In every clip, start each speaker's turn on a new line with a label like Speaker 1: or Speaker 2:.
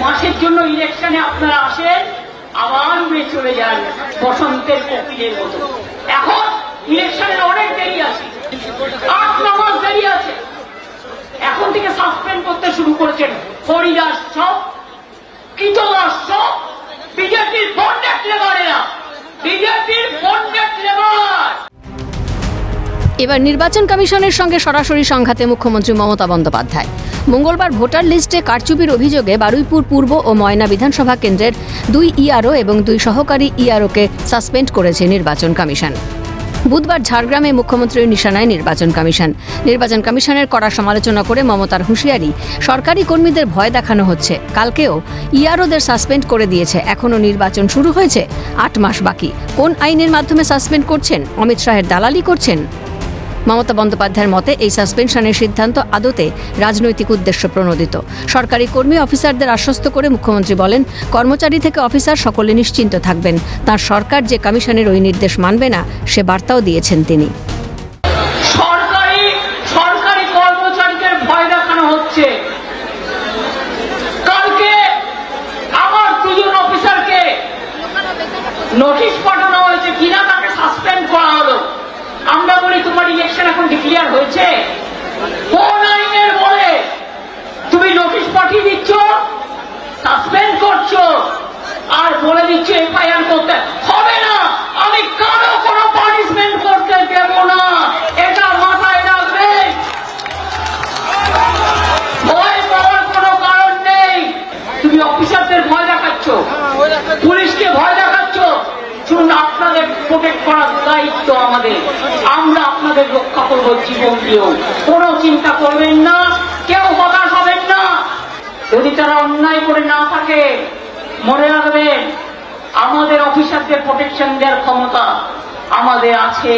Speaker 1: মাসের জন্য ইলেকশনে আপনারা আসেন, আবার উড়ে চলে যান বসন্তের কোকিলের মতো। এখন ইলেকশনের অনেক দেরি আছে, 8-9 মাস দেরি আছে। এখন থেকে সাসপেন্ড করতে শুরু করেছেন হরিদাস সব, কীতদাস সব, বিজেপির বন্ডেড লেবারেরা, বিজেপির বন্ডেড লেবার।
Speaker 2: এবার নির্বাচন কমিশনের সঙ্গে সরাসরি সংঘাতে মুখ্যমন্ত্রী মমতা বন্দ্যোপাধ্যায়। মঙ্গলবার ভোটার লিস্টে কারচুপির অভিযোগে বারুইপুর পূর্ব ও ময়না বিধানসভা কেন্দ্রের 2 ইআরও এবং 2 সহকারী ইআরওকে সাসপেন্ড করেছে নির্বাচন কমিশন। বুধবার ঝাড়গ্রামে মুখ্যমন্ত্রীর নিশানায় নির্বাচন কমিশন। নির্বাচন কমিশনের কড়া সমালোচনা করে মমতার হুঁশিয়ারি, সরকারি কর্মীদের ভয় দেখানো হচ্ছে। কালকেও ইআরওদের সাসপেন্ড করে দিয়েছে, এখনও নির্বাচন শুরু হয়েছে, 8 মাস বাকি। কোন আইনের মাধ্যমে সাসপেন্ড করছেন? অমিত শাহের দালালি করছেন? মমতা বন্দ্যোপাধ্যায়ের মতে এই সাসপেনশনের সিদ্ধান্ত আদতে রাজনৈতিক উদ্দেশ্য প্রণোদিত। সরকারি কর্মী অফিসারদের আশ্বস্ত করে মুখ্যমন্ত্রী বলেন, কর্মচারী থেকে অফিসার সকলে নিশ্চিন্ত থাকবেন। তার সরকার যে কমিশনের ওই নির্দেশ মানবে না সে বার্তাও দিয়েছেন তিনি।
Speaker 1: সরকারি কর্মচারীদের ভয় দেখানো হচ্ছে। কালকে আমার 2 জন অফিসারকে নোটিশ পাঠানো হয়েছে, কিনা তাকে সাসপেন্ড করা হলো। আমরা বলি, তোমার ইলেকশন এখন ডিক্লেয়ার হয়েছে, কোন আইনের বলে তুমি নোটিশ পাঠিয়ে দিচ্ছ, সাসপেন্ড করছো, আর বলে দিচ্ছ এফআইআর করতে হবে না। আমি কারো কোনো পানিশমেন্ট করতে দেব না, এটা মাথায় রাখবে। ভয় পাওয়ার কোনো কারণ নেই। তুমি অফিসারদের ভয় দেখাচ্ছ, পুলিশকে ভয় দেখাচ্ছ। শুনুন, আপনাদের প্রোটেক্ট করার দায়িত্ব আমাদের, আমরা আপনাদের রক্ষা করবো জীবন দিয়েও। কোনো চিন্তা করবেন না, কেউ হতাশ হবেন না। যদি তারা অন্যায় করে না থাকে, মনে রাখবেন আমাদের অফিসারদের প্রোটেকশন দেওয়ার ক্ষমতা আমাদের আছে।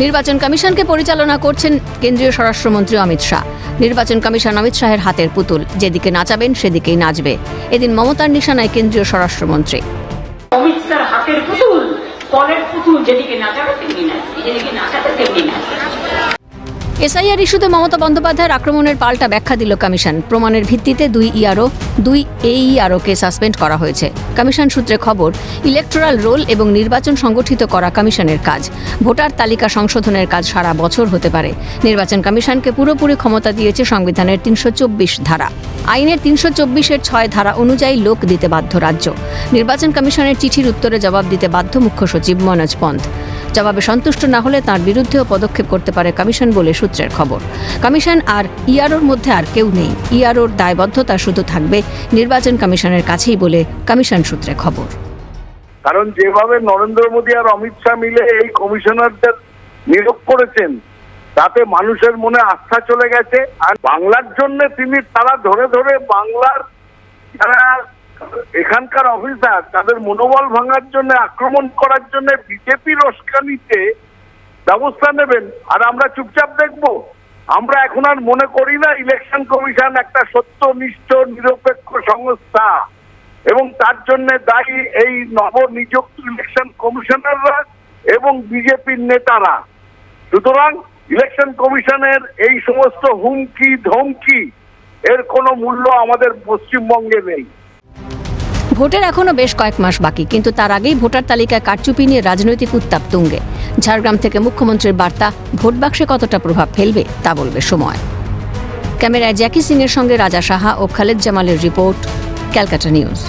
Speaker 2: নির্বাচন কমিশনকে পরিচালনা করছেন কেন্দ্রীয় স্বরাষ্ট্রমন্ত্রী অমিত শাহ। নির্বাচন কমিশন অমিত শাহের হাতের পুতুল, যেদিকে নাচাবেন সেদিকেই নাচবে। এদিন মমতার নিশানায় কেন্দ্রীয় স্বরাষ্ট্রমন্ত্রী।
Speaker 1: অমিত শাহর হাতের পুতুল, কলের পুতুল, যেদিকে নাচাবে তেমনি নাচবে, যেদিকে নাচাবে তেমনি নাচবে।
Speaker 2: এসআইআর ইস্যুতে মমতা বন্দ্যোপাধ্যায়ের আক্রমণের পাল্টা ব্যাখ্যা দিল কমিশন। প্রমাণের ভিত্তিতে 2 ইআরও, 2 এইআরওকে সাসপেন্ড করা হয়েছে। কমিশন সূত্রে খবর, ইলেকটোরাল রোল এবং নির্বাচন সংগঠিত করা কমিশনের কাজ। ভোটার তালিকা সংশোধনের কাজ সারা বছর হতে পারে। নির্বাচন কমিশনকে পুরোপুরি ক্ষমতা দিয়েছে সংবিধানের 324 ধারা। আইনের 324-এর 6 ধারা অনুযায়ী লোক দিতে বাধ্য রাজ্য। নির্বাচন কমিশনের চিঠির উত্তরে জবাব দিতে বাধ্য মুখ্য সচিব মনোজ পন্থ। জবাবে সন্তুষ্ট না হলে তার বিরুদ্ধেও পদক্ষেপ করতে পারে কমিশন বলে সূত্রের খবর। কমিশন আর ইআরওর মধ্যে আর কেউ নেই। ইআরওর দায়বদ্ধতা শুধু থাকবে নির্বাচন কমিশনের কাছেই বলে কমিশন সূত্রে খবর।
Speaker 3: কারণ যেভাবে নরেন্দ্র মোদী আর অমিত শাহ মিলে এই কমিশনারদের নিয়োগ করেছেন, তাতে মানুষের মনে আস্থা চলে গেছে। আর বাংলার জন্য তারা ধরে ধরে বাংলার যারা এখানকার অফিসার, তাদের মনোবল ভাঙার জন্য, আক্রমণ করার জন্য বিজেপির উস্কানিতে ব্যবস্থা নেবেন, আর আমরা চুপচাপ দেখব? আমরা এখন আর মনে করি না ইলেকশন কমিশন একটা সত্যনিষ্ঠ নিরপেক্ষ সংস্থা, এবং তার জন্য দায়ী এই নবনিযুক্ত ইলেকশন কমিশনাররা এবং বিজেপির নেতারা। সুতরাং ইলেকশন কমিশনের এই সমস্ত হুমকি ধমকি এর কোনো মূল্য আমাদের পশ্চিমবঙ্গে নেই।
Speaker 2: ভোটের এখনো বেশ কয়েক মাস বাকি, কিন্তু তার আগেই ভোটার তালিকায় কারচুপি নিয়ে রাজনৈতিক উত্তাপ তুঙ্গে। ঝাড়গ্রাম থেকে মুখ্যমন্ত্রীর বার্তা ভোট বাক্সে কতটা প্রভাব ফেলবে তা বলবে সময়। ক্যামেরায় জ্যাকি সিং এর সঙ্গে রাজা সাহা ও খালেদ জামালের রিপোর্ট, ক্যালকাটা নিউজ।